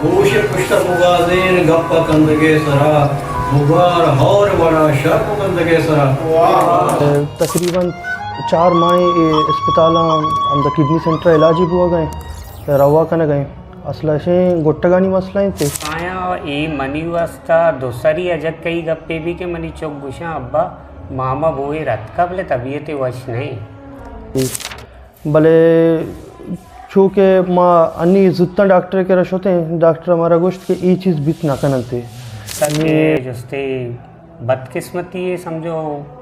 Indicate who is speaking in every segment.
Speaker 1: गोश पुष्ट मुगाजिर गप्प कंदगे सरा मुगार और बड़ा शर्प कंदगे सरा
Speaker 2: तकरीबन 4 माह अस्पताल आमदा किडनी सेंटर इलाज हुआ गए रवा कने गए असला से गोट्टगानी मसला थे
Speaker 3: आया ए मनी वस्ता दोसरी अजक कई गप्पे भी के मनी चौक गुशा अब्बा मामा बोए रत कबले तबीयत वश नहीं
Speaker 2: भले चूँकि माँ अन्नी जितना डॉक्टर के रश होते हैं डॉक्टर हमारा गोश्त के ये चीज़ बीत ना करते
Speaker 3: जस्ते बदकिस्मती है समझो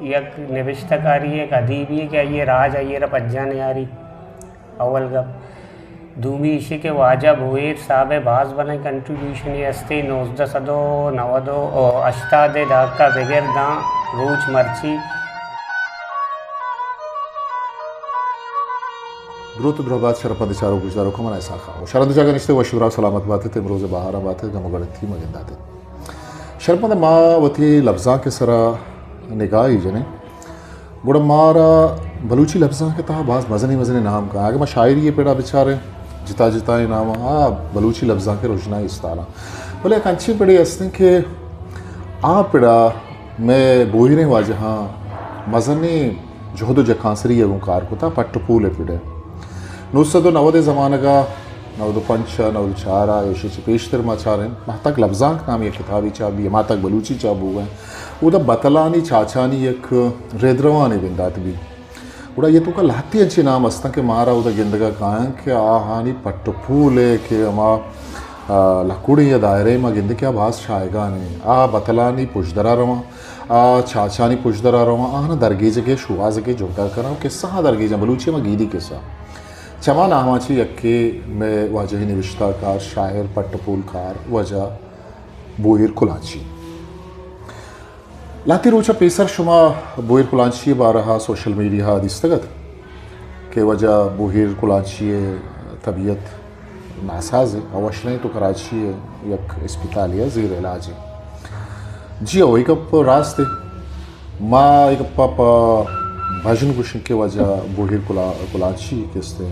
Speaker 3: यक निविष्टकारी है अदीबी है क्या ये राज आइए रा पज्जा ने यारी अव्वल गप दूमी इशी के वाजब हुए साहब बाज बने कंट्रीब्यूशन ये अस्ते 19 सदो 92 अश्तादे डाका बगैर दा रोज मर्ची
Speaker 4: द्रुत द्रोबाद शरपद चारो गुजारो को मना ऐसा खाओ शरद जगह निश्ते व शुरा सलामत बातें ते रोज़ बाहर बातें जम गड़ती मगिंदा थे शरपद माँ वती लफ्ज़ा के सरा निगाह ही जने बुढ़ा मारा बलूची लफ्ज़ा के तहा बाज मजनी मजनी नाम का आगे मैं शायरी ये पेड़ा बेचारे जिता जिता ही नाम हाँ बलूची लफ्ज़ा के रोशना इस्तारा बोले एक अच्छी पेड़ी हंसने के आ पेड़ा मैं बोहिने वाजहाँ मजनी जोहदो जखांसरी है वो कार को था पट्टपूले पेड़े 1990 ज़मानगा 95 94 यशी पेशतर माचारें महतक लफ्ज़ांक नाम ये किताबी चाबी महतक बलूची चाबू है उदा बतलानी चाचानी एक रेदरवानी बिंदात भी उड़ा ये तो का लाती अच्छी नाम अस्ता के मारा उदा गिंदगा कायं के आहानी पट्टपूले के अमा लकुड़ी या दायरे में गिंद क्या भास छाएगा ने आ बतलानी पुशदरा रवा आ चाचानी पुशदरा रवा आ ना दरगेज के शुआज के जोटा करा किस्सा हाँ दरगेज बलूची में गीदी किस्सा चमा नामाची यक्के में वाजह निविश्ता कार शायर पट्टपूल कार वजह बोहिर कुलांची लाती रोचा पेसर शुमा बोहिर कुलांची बारहा सोशल मीडिया दिस्तगत के वजह बोहिर कुलांची तबीयत नासाज है अवश नहीं तो कराची यक अस्पताल है ज़ीर इलाज है जी ओ एक रास्ते माँ एक पापा भजन गुशन के वजह बोहिर कुलांची किसते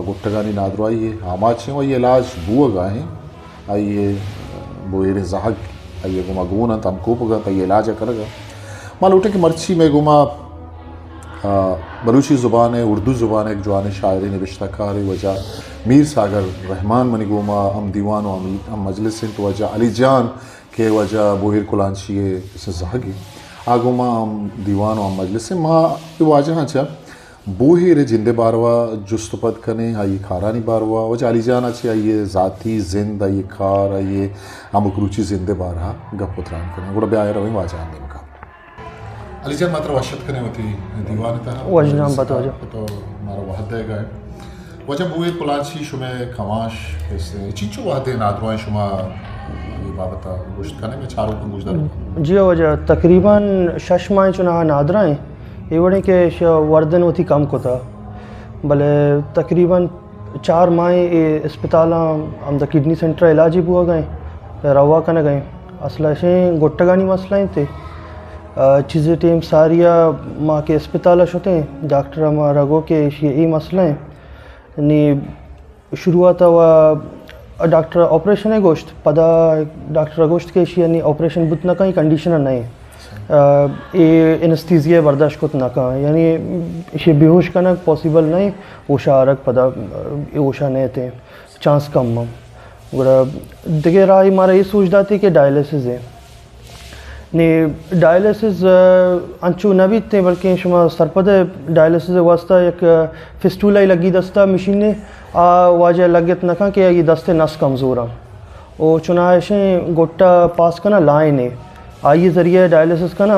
Speaker 4: गुट्टगानी नादरो आइए आमाचे वो ये इलाज बुआ गाहे आइए बोहिर जहाग आइए गुमा गुना तम को पगा तो ये इलाज करेगा मान उठे कि मर्ची में गुमा बलूची ज़ुबान है उर्दू ज़ुबान एक जवान शायरी निविश्ता कार वजह मीर सागर रहमान मनी गुमा हम दीवान हम मजलिस तो वजह अली जान के वजह बोहिर कुलांची इसे जहागी आगुमा हम दीवान हम मजलिस माँ वाजह अच्छा बोहिर जिंदे बारवा जुस्तपद कने आइए खारानी बारवा वजह अली जान अच्छे आइए ज़ाती जिंद आइए खार आइए हम रुचि जिंदे बारहा गपुत्रान कने गुड़ा ब्याह रवि वाजह निम का अली जान मात्र वशत कने होती दीवान था
Speaker 2: वजह बता
Speaker 4: तो मारा वहद देगा वजह बोहिर कुलांची शुमे खमाश कैसे चिंचो वादे नादरों शुमा बाबता गुश्त खाने में चारों को गुजर
Speaker 2: जी वजह तकरीबन 6 माह चुना नादरा है ये बड़े के वर्दन होती कम को था भले तकरीबन 4 माह अस्पताल आमदा किडनी सेंटर इलाज हुआ गए रवा कने गए असला से गोट्टगानी मसला थे चीज़ें टीम सारिया माँ के अस्पताल होते हैं डॉक्टर हमारा गो के ये मसला है नी शुरुआत हुआ डॉक्टर ऑपरेशन है गोश्त पदा डॉक्टर गोश्त के यानी ऑपरेशन बुतना का ही कंडीशन नहीं ये एनेस्थीसिया बर्दाश्त को ना का यानी ये बेहोश करना पॉसिबल नहीं ओशा आरक पदा ओशा नहीं थे चांस कम देखिए राय हमारा ये सोच जाती कि डायलिसिस है नहीं डायलिसिस अंचू नवी थे बल्कि शुमा सरपद डायलिसिस वास्ता एक फिस्टूला ही लगी दस्ता मशीन ने वाजह लगत नखा कि ये दस्ते नस कमज़ोर हैं और चुनाशे गोट्टा पास का ना लाइन है आइए ज़रिए डायलिसिस का ना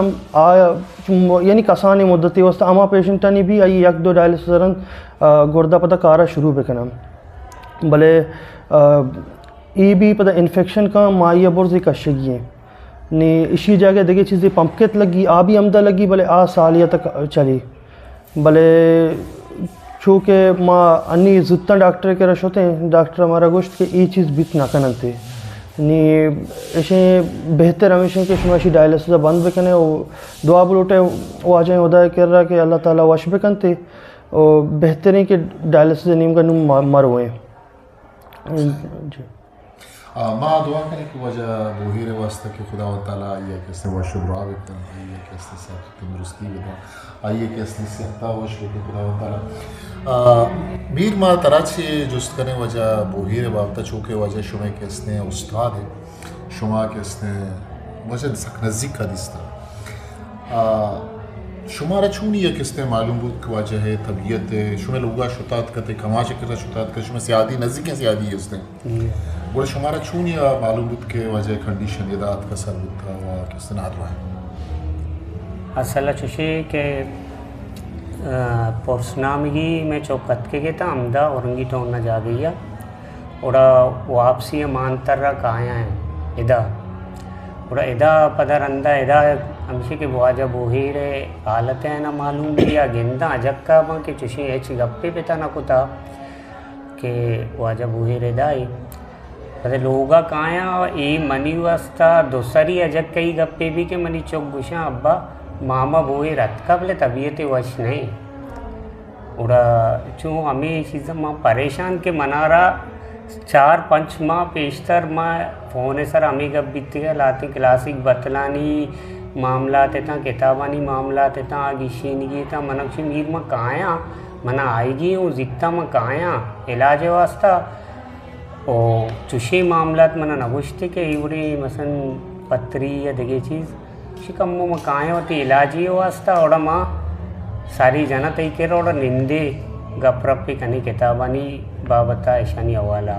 Speaker 2: यानी कसानी मुद्दती वास्ता अमा पेशेंटानी भी आई एक दो डायलिसिस रन गुर्दा पता कारा शुरू बेकना भले ये भी पता इन्फेक्शन का माया बुर्ज़ी कशगी है ने इसी जगह देखिए चीज़ें पंपकेत लगी आ भी आमदा लगी भले आ सालिया तक चली भले चूँकि माँ अन्नी जितना डॉक्टर के रश होते हैं डॉक्टर हमारा गोश्त के ये चीज़ बीत ना करते नी ऐसे बेहतर हमेशा के शुमाशी डायलिसिस बंद बेकने वो दुआ बुलोटे वो आ जाए उदा कर रहा कि अल्लाह ताला वश बेकनते और बेहतरीन के डायलिसिस नीम का नुम मर हुए जी
Speaker 4: माँ दुआ करें कि वजह बूहीर वास्ते कि खुदा व ताला आइए कि इसने वह शुभरा बेता आइए कि इसने सब तंदुरुस्ती बेता आइए कि इसने सेहता वश बेता खुदा व ताला मीर माँ तराची जुस्त करें वजह बूहीर बाबता चूँकि वजह शुमे के इसने उस्ताद है शुमा के इसने वजह सक नज़दीक का दिस्ता शुमारा चूनी है किसने मालूम बुद की वजह है तबीयत है शुमे लोगा शुतात करते कमाश कर शुतात कर शुमे सियादी नज़दीक सियादी है उसने बोले शुमारा चूनी मालूम बुद के वजह कंडीशन इदात का सर बुद्धा हुआ किसने नाद रहा है
Speaker 3: असल चुशे के पुरसनामगी में चौकत के था अमदा औरंगी टाउन न जा गई है और वापसी मानतर काया है इदा और इदा पदर अंदा इदा हमसे के बुआजा बोहीर हालत है ना मालूम दिया गेंदा अजक्का माँ के चुशी एच गप्पे पे था ना कुता के वाजा बोहीर इदाई पता लोगा काया ए मनी वास्ता दूसरी अजक कई गप्पे भी के मनी चौक गुशा अब्बा मामा बोए रत का बोले तबीयत वश नहीं उड़ा चूँ हमें चीज़ माँ परेशान के मनारा 4-5 माह पेशतर माँ फ़ोन सर हमें गप बीती है लाती क्लासिक बतलानी मामला था किताबानी मामला था गिशीनगी था मनक्षी मीर माँ काया मना आएगी हूँ जितना माँ काया इलाज वास्ता ओ चुशी मामलात मना नगुश्ते के इवड़ी मसन पत्री या दगे चीज़ शिकम्मो माँ काया होती इलाजी वास्ता और माँ सारी जना तई के और निंदे गपरप्पी कनी किताबानी बाबता ऐशानी अवाला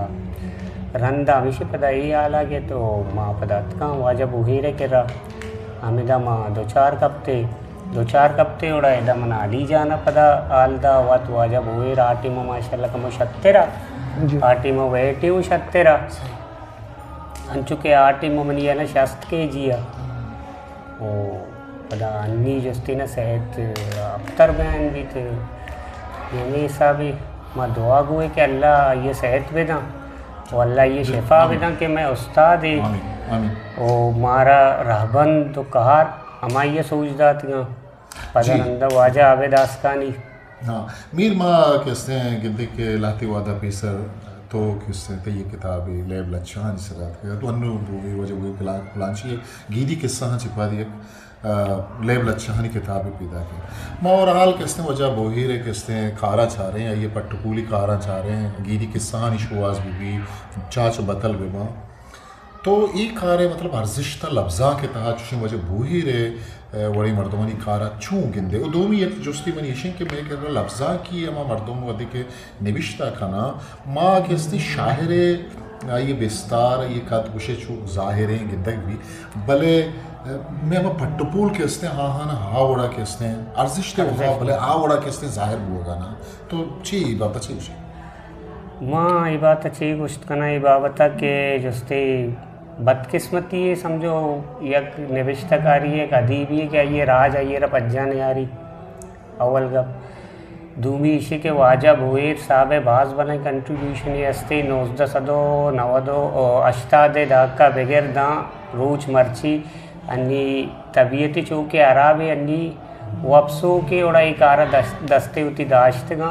Speaker 3: रंदा हमेशा पता ही आला के तो माँ पदार्थ का वाजा बुहीरे के रा हमेदा माँ 2-4 कप्ते उड़ा एदा मना आली जाना पदा आलदा वात वाजा बुहीर आटी में माशाल्लाह कमो शत्तेरा आटी में वेटी हूँ शत्तेरा अंचुके आटी में मनी है ना शास्त के जिया ओ पदा अन्नी जस्ती ना सेहत अफ्तर बयान भी थे ये साहब माँ दुआ गुए कि अल्लाह ये सेहत बेदा और अल्लाह ये शिफा बेदा कि मैं उस्ताद है ओ मारा रहबन तो कहार हमारी ये सोचदा थी पदर अंदर वाजा आवेदास खानी
Speaker 4: हाँ मीर माँ किसने गिद्दे के लाती वादा पेसर तो किसने तो ये किताब है लेब लच्छा जिसे रात का तो अन्नू वजह वो लांची गीदी किस्सा छिपा दिया लेब लच्छा किताब पैदा की माँ और हाल किसने वजह बोहीर किसने कारा चाह रहे हैं ये पट्टकूली कारा चाह रहे हैं गीदी किस्सा निशुआज भी चाच बतल बे माँ तो ये कारे मतलब अर्जिश्ता लफ्ज़ा के तहत चुशी वजह बूही रे वड़ी मर्दमानी कारा छूँ गिंदे वो दो भी एक जुस्ती मनी इशें के मैं कह लफ्ज़ा की अमा मर्दम वदे के निविश्ता खाना माँ किसने शाहरे ये बिस्तार ये कद गुशे छू ज़ाहिर गिंदक भी भले मैं अमा पट्टपूल किसने हाँ ना हाँ वड़ा किसने अर्जिश्ते वहाँ भले आ वड़ा किसने ज़ाहिर होगा ना तो ची बात अच्छी उसे
Speaker 3: माँ ये बात अच्छी गुश्त करना ये बाबता के जुस्ते बदकिस्मती है समझो यक निविश्तकारी है एक अदीबी है क्या ये राज आई रहा पज्जा यारी अव्वल गप दूमी इशी के वाजा भोएर साहब बाज बने कंट्रीब्यूशन ये अस्ते 1990 अश्तादे दाका बगैर दा रोच मर्ची अन्नी तबीयती चौके आराबे अन्नी वपसो के उड़ा एक आरा दस्ते उती दाश्त गा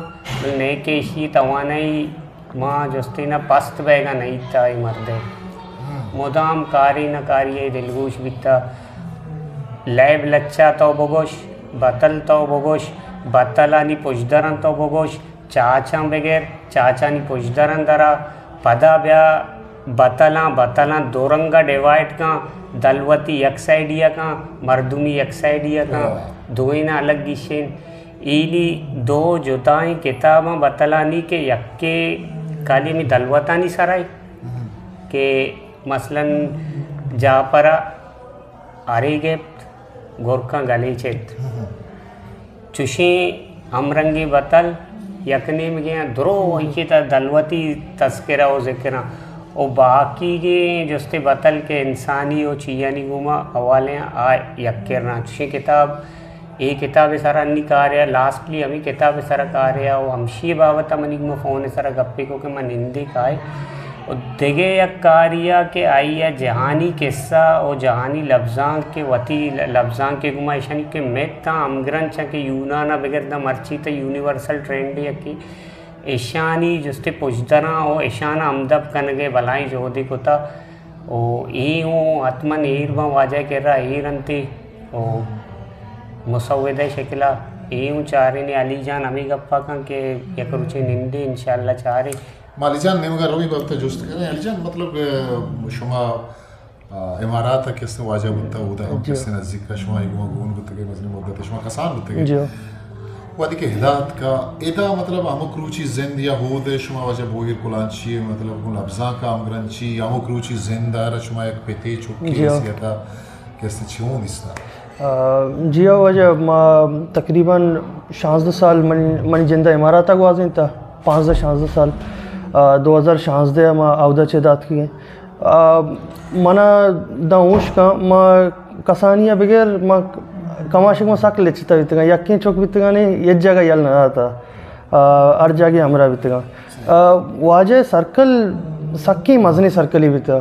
Speaker 3: ने के इशी तवानाई माँ जस्ती ना पस्त बैगा नहीं था मर्दे मुदाम कारी न कारी दिलगोश बिता लैब लच्चा तो बगोश बतल तो बगोश बतलानी पुजदरन तो बगोश चाचा बगैर चाचानी पुजदरन दरा पदा ब्या बतला दोरंगा डिवाइड का दलवती एक साइडिया का मर्दुमी एक साइडिया का दोइना अलग गिशेन ईनी दो जुताई किताबा बतलानी के यक्के काली में दलवतानी सराय के मसलन जापरा आरेगे गोरखा गली चेत चुशी हमरंगी बतल यकने में गया द्रो वही दलवती तस्करा हो जिक्रा और बाकी के जस्ते बतल के इंसानी और चियानी गुमा हवाले आ यक्ना चुशी किताब ये किताब सारा अन्नी कार्य लास्टली हमें किताब सारा कार्य और हमशी बाबत मनी में फ़ोन सारा गप्पे को के मन हिंदी का है और दिगे या कार्य के आई है जहानी किस्सा और जहानी लफ्ज़ां के वती लफ्ज़ां के गुमा ईशानी के मेता अमग्रंच के यूनाना बगैर द मर्ची तो यूनिवर्सल ट्रेंड है कि ईशानी जस्ते पुजदना ओ ईशाना अमदब कनगे बलाई जोदी कोता ओ ई हूँ आत्मन ईर वाजा के रहा ईर अंती ओ मुसव्वद शकिला ई हूँ चारिनी अली जान अमी गप्पा का के यकरुचे निंदी इंशाल्लाह चारी
Speaker 4: मालीजान ने मगर रोई बात जुस्त करें अलीजान मतलब शुमा इमारात किसने वाजा बुता उदा किसने नज़दीक का शुमा युवा गुण बुता के मजनी मुद्दत शुमा कसान बुता के वादी के हिदायत का इदा मतलब अमुक रुचि जिंद या हो दे शुमा वाजा बोहिर कुलांची मतलब गुण अब्जा का अमग्रंची अमुक रुचि जिंदार शुमा एक पेते चुकी सियाता किसने छियों निस्ता
Speaker 2: जिया वजह तकरीबन 16 साल मनी जिंदा इमारत वाजें था 15-16 साल 2016 में आवदा चेदात की मना दाऊश का माँ कसानिया बगैर माँ कमाशिक में साक लेचता बितगा यक्की चौक बितगा ने ये जगह यल ना था हर जगह हमरा बितगा वाजे सर्कल सक्की मजनी सर्कल ही बिता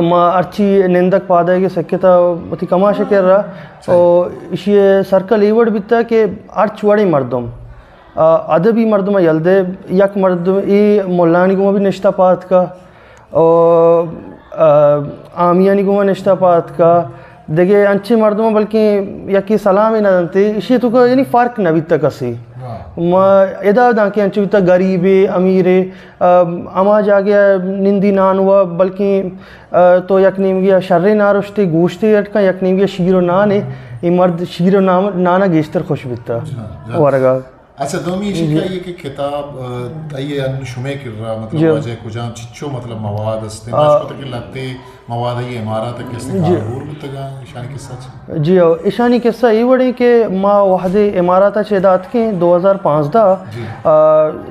Speaker 2: माँ अर्ची निंदक पादा के सक्यता अति कमाश कर रहा और इसे सर्कल इवड़ बिता के अर्च वड़ी मर्दम अदबी मर्दम यलदे यक मर्दम ये मोलानी को भी निश्ता पात का और आमियानी को निश्ता पात का देखे अच्छे मर्दों बल्कि यकी सलाम ही ना जानते इसी तो यानी फ़र्क न बीता कसी इदा दाके अंचु बीता गरीबे अमीरे अमा जागे निंदी नान हुआ बल्कि तो यकनीम गया शर्रे नारुश्ते गोश्ते अटका यकनीम गया शीरो नाने ये मर्द शीरो नाना गेस्तर खुश बीता वरगा
Speaker 4: अच्छा दोमी शिका ये कि किताब ये अन शुमे कर रहा मतलब वजह कुजाम चिच्चो मतलब मवाद अस्ते नाश को तक लगते मवाद ये इमारत के इसने काबूर बुतगा ईशानी किस्सा
Speaker 2: जी ईशानी किस्सा ये बड़ी के माँ वहदे इमारत चेदात के 2015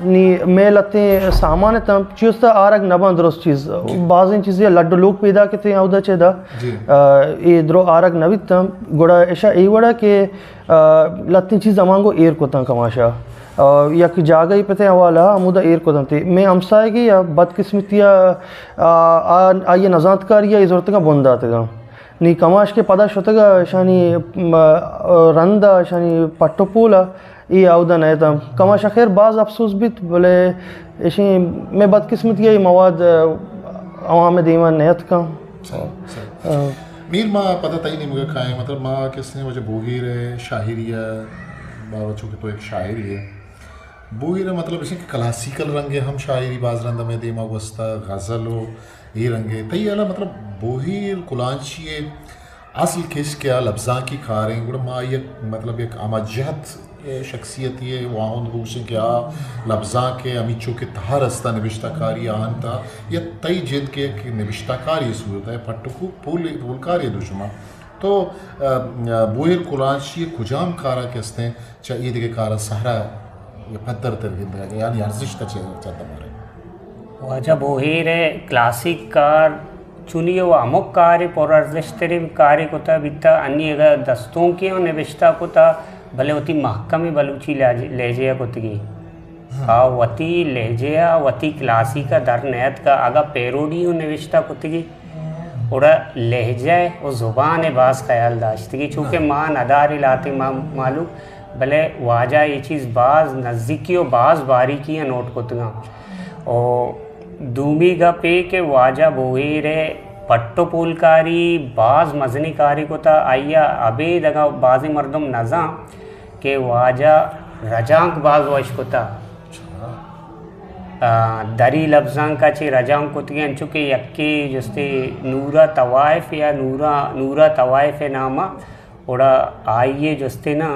Speaker 2: नी मैं लगते सामान तम चीज़ तो आरग नबा दुरुस्त चीज़ बाज़ चीज़ें लड्डू लोग पैदा करते हैं उधर चेदा ये द्रो आरग नबी तम गुड़ा ऐसा ये बड़ा के लत्ती चीज़ अमांगो एयर को ता कमाशा या कि जागा ही पते हवाला मुदा एयर को तंते मैं हमसाए की या बदकिस्मतिया आइए नजातकारी या इज़रत का बंदा तगा नी कमाश के पदा शतगा शानी रंदा शानी पट्टोपूला ये आउदा नहीं था कमाश खैर बाज़ अफसोस भी बोले ऐसे मैं बदकिस्मतिया ये मवाद अवाम दीवान नयत का
Speaker 4: मीर माँ पता तई नहीं मुझे खाए मतलब माँ किसने वजह बोहिर है शाहिरिया बच्चों के तो एक शायरी है बोहिर है मतलब इसे क्लासिकल रंगे हम शायरी बाजरंदा में देमा वस्ता गज़ल हो ये रंगे तई अला मतलब बोहिर कुलांची असल किस क्या लफ्ज़ा की खारें गुड़ माँ ये मतलब एक अमजहत शख्सियत ये वहाँ रूस क्या लफ्ज़ा के अमीचों के तहा रस्ता निविश्ताकारी आनता या तई जिद के निविश्ताकारी सूरत है पट्टू पुलकारी दुश्मन तो बोहिर कुलांची कुजाम कारा किसने चाहे ईद के कारा सहरा ये पत्थर तरगिंद यानी अर्जिश का चाहता मारे
Speaker 3: वाजा बोहिर क्लासिक कार चुनिए व अमुक कार्य पर अर्जिश तेरे कार्य कोता बिता अन्य अगर दस्तों के और निविश्ता कोता भले होती महकमी बलूची लहजिया कुतगी हाँ वती लहजिया वती क्लासी का दर नयत का आगा पेरोडी निविश्ता कुतगी और लहजा और ज़ुबान बास ख्याल दाश्तगी चूँकि माँ नदारी लाती मालूम भले वाजा ये चीज़ बाज़ नज़दीकी और बाज़ बारीकी नोट कुतगा और दूमी गा पे के वाजा बोहिर पट्टो पुलकारी बाज़ मजनी कारी कोता आइया अबे दगा बाज़ी मर्दम नज़ा के वाजा रजांक बाज़ वश कोता दरी लफ्ज़ां का चे रजांक कोतगे अंचुके यक्के जस्ते नूरा तवाइफ या नूरा तवाइफ नामा ओड़ा आइए जस्ते ना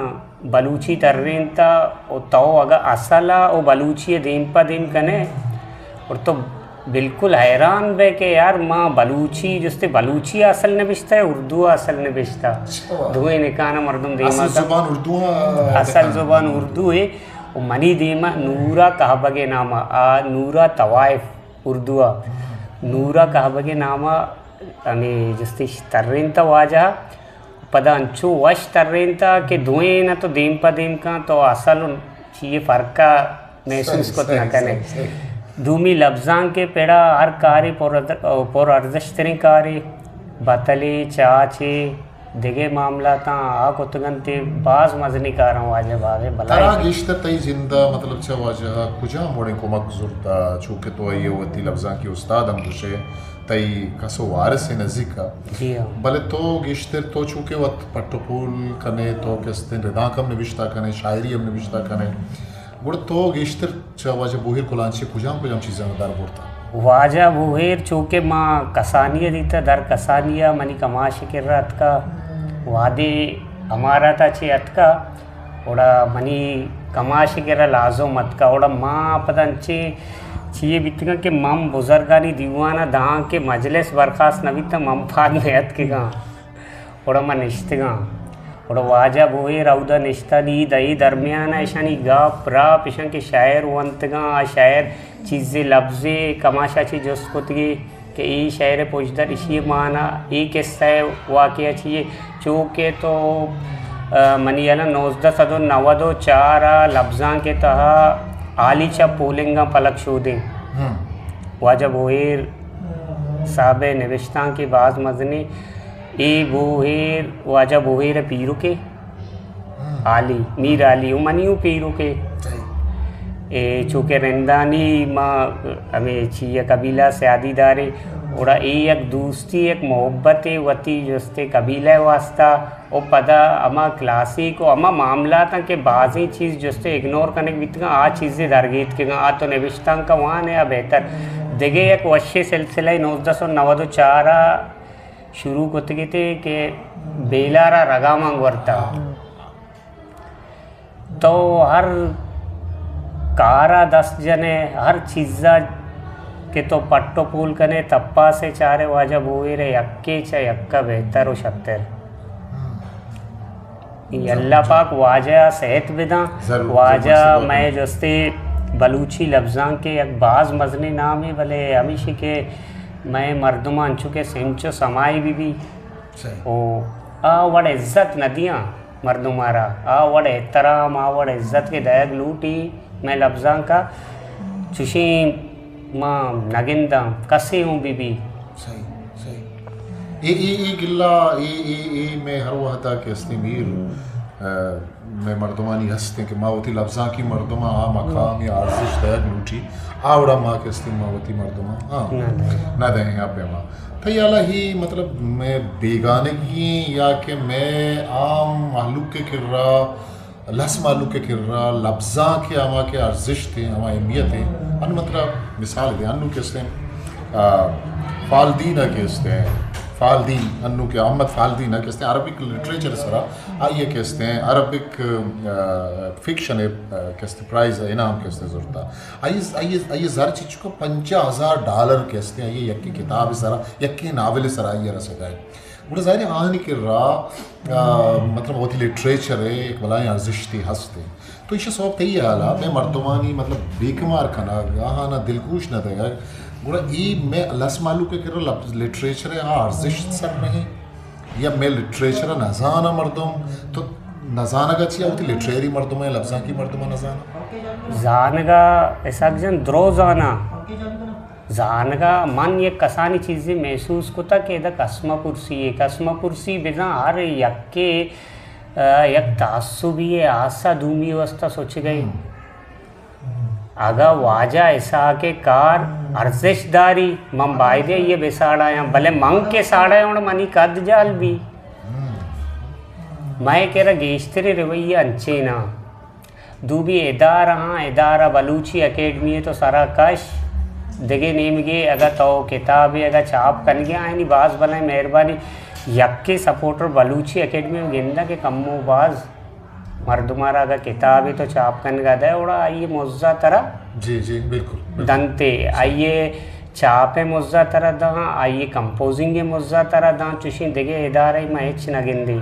Speaker 3: बलूची तर्रें ता और तो अगर असला और बलूची देम पा देम कने और तो बिल्कुल हैरान बे के यार माँ बलूची जस्ते बलूची असल नबिश्ता है उर्दू असल नबिश्ता धुएं निकाना मर्दम देमा असल ज़ुबान उर्दू है और मनी देमा नूरा कहबगे नामा नूरा तवाइफ उर्दुआ नूरा कहबगे नामा हमें जस्ते तर्रें ता वाजा पदा अंचो वश तर्रें ता के धुएं ना तो देम पा देम का तो असल ये फ़र्क का महसूस को ना कने दूमी लफ्ज़ां के पेड़ा हर कार्य पर अर्जश तरी कार्य बतले चाचे दिगे मामला ता आ कुतगंते बाज मजनी का रहा वाजे बागे
Speaker 4: तरा
Speaker 3: भलाई
Speaker 4: गिश्त तई जिंदा मतलब छ वाजह कुजा मोड़े को मकजुरता चूंकि तो ये वती लफ्ज़ां की उस्ताद हम दुशे तई कसो वारिस नज़ीका
Speaker 3: जी हाँ
Speaker 4: भले तो गिश्तर तो चूंकि वत पट्टोपुल कने तो किस्ते रिदा कम निविश्ता कने शायरी हम निविश्ता कने गुड़ तो गिश्तर छ वाजह बुहिर कुलांची कुजाम चीज़ें दार बोलता
Speaker 3: वाजा बुहेर चूँकि माँ कसानिया दीता दर कसानिया मनी कमाश के रात का वादे हमारा था चे अत का ओड़ा मनी कमाश के लाजो मत का ओड़ा माँ पतन चे छिए बितगा के मम बुजुर्गानी दीवाना दां के मजलिस बरखास्त नबी त मम फाद में अत के गा ओड़ा मा निश्तगा ओड़ा वाजा बुहेर औदा निश्ता दी दई दरमियान ऐशानी गाप राप ईशान के शायर वंतगा शायर चीज़ें लफ्ज़े कमाशा ची जस कि ई शायर पोजदर इसी माना ई किस्सा वाक़या चाहिए चूँकि तो मनी अला 1994 लफ्ज़ां के तहा आली चा पोलिंगा पलक शोदे वाजा बोहेर साहब नविश्ता के बाज़ मजने ए बोहेर वाजा बोहेर पीरू के आली मीर आली मनियू पीरू के चूँकि रिंदानी माँ हमें छिया कबीला से आदीदारे उड़ा एक दोस्ती एक मोहब्बत वती जस्ते कबीला वास्ता और पता अमा क्लासिक और अमा मामला था कि बाज़ी चीज़ जस्ते इग्नोर करने के बीत आ चीज़ें दरगीत के आ तो नविश्ता का वहाँ है बेहतर देखे एक वश्य सिलसिला 1994 शुरू करते थे कि बेलारा रगा मांग वरता तो हर कारा 10 जने हर चीज़ा के तो पट्टो पूल कने तप्पा से चारे वाजा बोए रे यक्के चा यक्का बेहतर हो शक्तर अल्लाह पाक वाजा सेहत बिदा वाजा मैं जस्ते बलूची लफ्ज़ां के एक बाज़ मजने नाम है भले हमेशा के मैं मर्दुमा चुके सेंचो समाई भी ओ आ वड़ इज़्ज़त नदियाँ मर्दुमारा आ वड़ एहतराम आ वड़ इज़्ज़त के दयग लूटी मैं लफ्ज़ां का चुशी माँ नगिंदा कसे हूँ बीबी
Speaker 4: सही सही ई गिल्ला ई मैं हर वहता के इस्तेमीर मैं मर्दमानी हंसते कि मावती लफ्ज़ां की मर्दमा आ मकाम या आर्जिश दयग लूटी आवड़ा माँ के इस्तेमावती मर्दमा हाँ ना दें यहाँ पे माँ तो याला ही मतलब मैं बेगानगी या कि मैं आम मालूक के किर्रा लस मालूक के किर्रा लफ्ज़ां के आमा के अर्जिश थे आमा अहमियत है अन मतलब मिसाल दे अन्नू के फ़ालदीना के फ़ालदीन अन्नू के अहमद फ़ालदीना के अरबिक लिटरेचर सरा आइए कहते हैं अरबिक फिक्शन कहते प्राइज़ इनाम कहते ज़रूरत आइए ज़र चीज़ को $50,000 कहते हैं ये यक्की किताब सरा यक्की नावल सरा ये रसगाए बड़ा ज़ाहिर आहानी के मतलब बहुत ही लिटरेचर है एक बलाई अर्जिश थी हंसते तो इसे सब तई आला मैं मर्दमानी मतलब बेकमार खाना यहाँ ना दिलकुश न देगा गुड़ा ई मैं लस मालू के कर लिटरेचर है अर्जिश सब नहीं या मैं लिटरेचर नजाना मर्दम तो नजाना का चाहिए होती लिटरेरी मर्दम है लफ्ज़ां की मर्दमा नजाना
Speaker 3: जानगा ऐसा जन द्रोजाना जानगा मन ये कसानी चीज़ें महसूस कोता के इधर कसमा कुर्सी बिना हर यक्के यक तासुबी है आशा दूमी अवस्था सोच गई आगा वाजा ऐसा के कार अर्जिशदारी मम बायदे ये बेसाड़ा या भले मंग के साड़ा और मनी कद जाल भी मैं कह रहा गेश्तरे रवैया अंचे ना दूबी इदारा बलूची अकेडमी है तो सारा कश देगे नेम गे अगर तो किताब है अगर छाप कन गया है नहीं बाज बनाए मेहरबानी यक्के सपोर्टर बलूची अकेडमी में गेंदा के कम्मो बाज मर्दुमारा अगर किताब है तो छाप कन गा दे उड़ा आइए मुज्जा तरह
Speaker 4: जी बिल्कुल
Speaker 3: दंते आइए छापे मुज्जा तरह दा आइए कंपोजिंग मुज्जा तरह दा चुशी देगे इदारे में हिच न गिंदी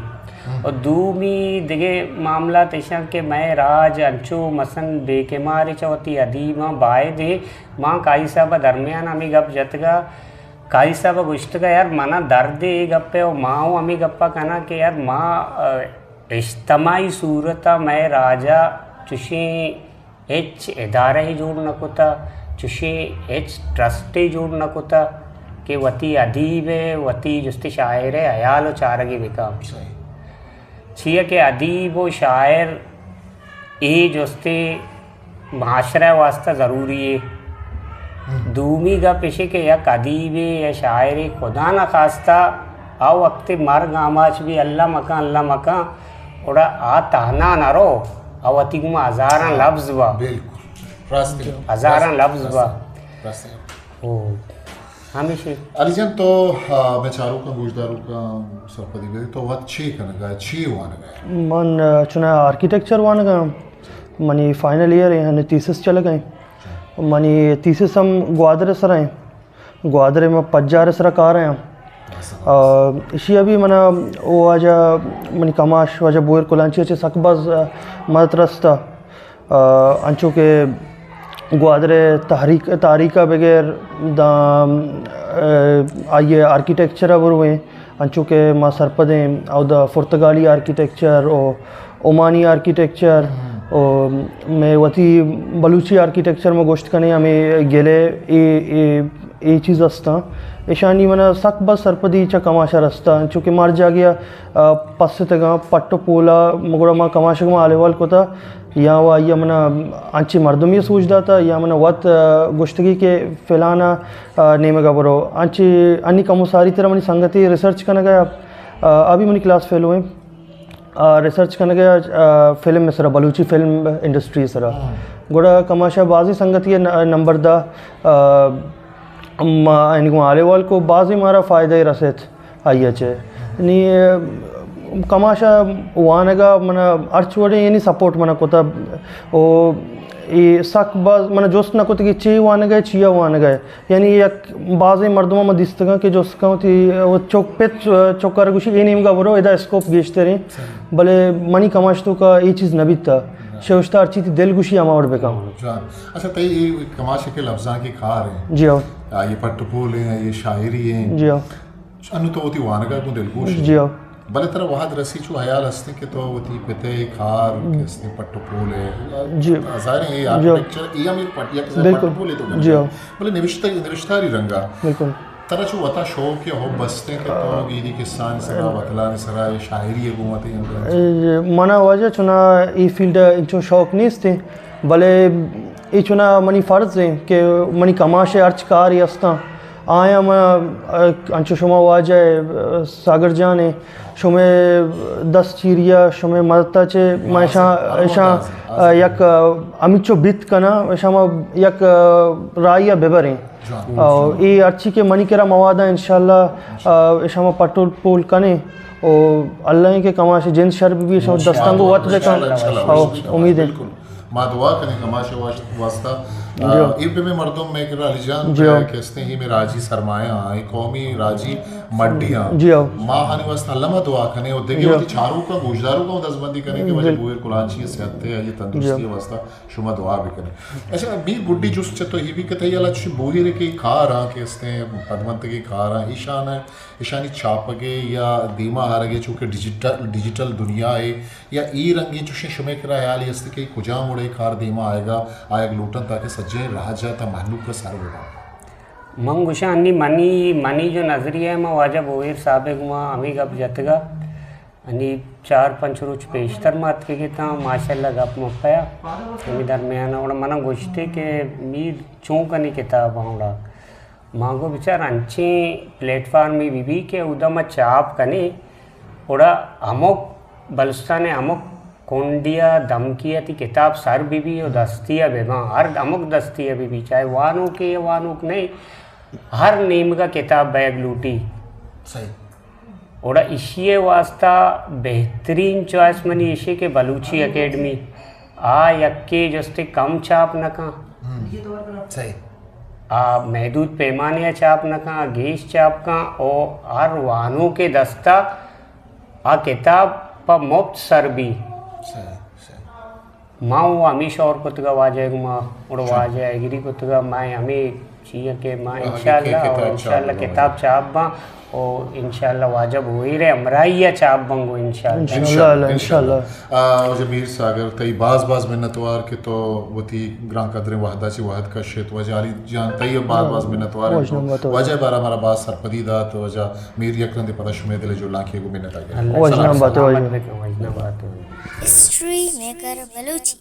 Speaker 3: और दूमी दिगे मामला तेशा के मैं राज अंचो मसन बेकेमारी चौथी अदीमा बाय दे माँ काई साहब दरमियान अमी गप जतगा काई साहब गुश्तगा यार मना दर्द ए गप्पे और माँ अमी गप्पा कहना कि यार माँ इज्तमाही सूरता मैं राजा चुशी एच इदारा ही जोड़ नकोता चुशी एच ट्रस्ट ही जोड़ नकोता कि वती अदीब वती जुस्ती शायर अयाल व चारगी विकाम छिए के अदीब व शायर ए जुस्ते माशरा वास्ता ज़रूरी है दूमी का पेशे के यक अदीब या शायर खुदा न खास्ता आओ वक्त मर गामाच भी अल्लाह मकान ओड़ा आ तहना न रो अवती गुमा हज़ारा लफ्ज़ बा हज़ारा लफ्ज़ बा ओ हमेशा
Speaker 4: अलीजन तो मैं चारों का गुजदारों का सरपदी भी तो वह छी करने छी वान गए
Speaker 2: मन चुना आर्किटेक्चर वान गए मनी फाइनल ईयर है थीसिस चले गए मनी थीसिस हम ग्वादरे सर हैं ग्वादरे में 50 सर कार हैं इसी अभी मना वो आजा मनी कमाश वाजा बोर कोलांची अच्छे सकबाज मदद रस्ता अंचो के ग्वादरे तारीका बगैर दा आइए आर्किटेक्चर अब हुए अंचो के माँ सरपदें और द पुर्तगाली आर्किटेक्चर और ओमानी आर्किटेक्चर और मैं वती बलूची आर्किटेक्चर में गोश्त करने हमें गेले ए चीज़ अस्ता ईशानी मना सक बस सरपदी चा कमाशा रस्ता चूँकि मार जा गया पस्से तक पट्टो पोला मुगड़ा माँ कमाशा में आलेवाल को था या वह या मना आंची मर्दम ये सोचता था या मना वत गुश्तगी के फैलाना नेमे का बरो आंची अन्नी कमो सारी तरह मनी संगति रिसर्च करने गया अभी मनी क्लास फेल हुए रिसर्च करने गया फिल्म में सरा बलूची फिल्म इंडस्ट्री सरा गोड़ा कमाशा बाजी संगति नंबर दा इनको आलेवाल को बाजी मारा फ़ायदा रसेत आइए चे नहीं कमाशा वानगा मना अर्च वडे यानी सपोर्ट मना कोता ओ ये सक बाज मना जोस्त ना कोता कि ची वानगा चिया वानगा यानी एक बाज़े मर्दों में दिस्तगा कि जो उसका होती वो चौक पे चौकार कुछ ये नहीं बरो इधर स्कोप गेस्ते रहे भले मनी कमाश तो का ये चीज़ नबी था शेवस्ता अर्ची थी दिल गुशी आमावड़ बेका
Speaker 4: अच्छा तो ये कमाश के लफ्ज़ां की खार हैं
Speaker 2: जी आओ
Speaker 4: ये पट्टपोल हैं ये शायरी हैं
Speaker 2: जी आओ
Speaker 4: अनु तो होती वानगा को दिलगुश
Speaker 2: जी आओ
Speaker 4: भले तरह वहाँ रसी चु हयाल हस्ते के तो होती पते खार किसने पट्टपोल है
Speaker 2: जी
Speaker 4: ज़ाहिर है ये आर्किटेक्चर ये हम एक पट्टिया के पट्टपोल है तो
Speaker 2: जी आओ
Speaker 4: भले निविष्टा रंगा
Speaker 2: बिल्कुल
Speaker 4: तरह चु वता शौक के हो बसते के तो गीदी किसान सरा वतलान सरा ये शायरी है घुमाते हैं
Speaker 2: मना वजह चुना ये फील्ड इंचो शौक नहीं थे भले ये चुना मनी फ़र्ज़ है कि मनी कमाशे अर्च कार यस्ता आया मैं अंचो शुमा वाजे सागर जाने शुमे 10 चीरिया शुमे मदता चे मैं ऐशा यक अमिचो बित कना ऐशा मैं यक राया बेबरें ये अच्छी के मनी केरा मवादा इंशाल्लाह ऐशा मैं पटोल पोल कने और अल्लाह के कमाशे जिन शर्ब भी ऐशा दस्तांगो वत देखा उम्मीद है
Speaker 4: माँ दुआ करें कमाशे वास्ता इब्न में मर्दों में करा अलीजान कहते हैं में राजी सरमाया आई कौमी राजी मड्डियाँ माँ हानि वास्ता अल्लाह दुआ करें और देखिए वो चारों का गुजदारों का दसबंदी करें कि वजह बुएर कुलांची सेहत है ये तंदुरुस्ती वास्ता शुमा दुआ भी करें ऐसे बी गुड्डी जुस चे तो ही भी कहते हैं अल्लाह चुशी बुहिर के खा रहा कहते हैं पदमंत के खा रहा ईशान है ईशानी छापगे या दीमा हारगे चूँकि डिजिटल दुनिया है या ई रंगी चुशी शुमे करा याली हस्ते के कुजा मुड़े कार दीमा आएगा आएग लूटन ताकि सज्जे रहा जाता महलूक का सार होगा
Speaker 3: मंगुशा अन्नी मनी जो नज़रिया है मैं वाजा बोयर साबे गुमा अमी गप जतगा अन्नी 4-5 रोज पेशतर मात के था माशाल्लाह गप मप्पाया अमी दरमियान और मना गोश्ते के मी चौंकनी किताब आउला मांगो विचार अंचे प्लेटफॉर्म में भी के उदम चाप कने ओड़ा अमुक बलुस्तान अमुक कोंडिया धमकिया थी किताब सर भी और दस्तिया बेमा हर अमुक दस्तिया भी चाहे वानों के या वानों के नहीं हर नेम का किताब बैग लूटी
Speaker 4: सही
Speaker 3: ओड़ा इशिये वास्ता बेहतरीन चॉइस मनी इशे के बलूची एकेडमी आ यक्के जस्ते कम चाप न का
Speaker 4: सही
Speaker 3: महदूद पैमाने चाप न का गेश चाप का और हर वानों के दस्ता आ किताब पर मुफ्त सर भी माँ वो हमेशा और पुतगा वाजे माँ और वाजे गिरी पुतगा मैं हमें चाहिए कि माँ
Speaker 4: आगे के
Speaker 3: इंशाल्लाह और
Speaker 4: किताब
Speaker 3: इंशाल्लाह
Speaker 4: छाप
Speaker 3: किताब छाप बा और इंशाल्लाह वाजब हो ही रहे अमराइया छाप बंगो इंशाल्लाह
Speaker 2: इंशाल्लाह
Speaker 4: जमीर सागर तई बाज मिन्नतवार के तो वती ग्रां कदर वहदा ची वहद का शेत वजाली जान तई बाज मिन्नतवार वजह बारा हमारा बात सरपदीदा तो वजह मीर यकरन दे पता शुमे दिले जो लाखे को मिन्नत आ गया
Speaker 3: अल्लाह
Speaker 2: वजना बात है
Speaker 3: वजना बात
Speaker 5: हिस्ट्री मेकर बलूची।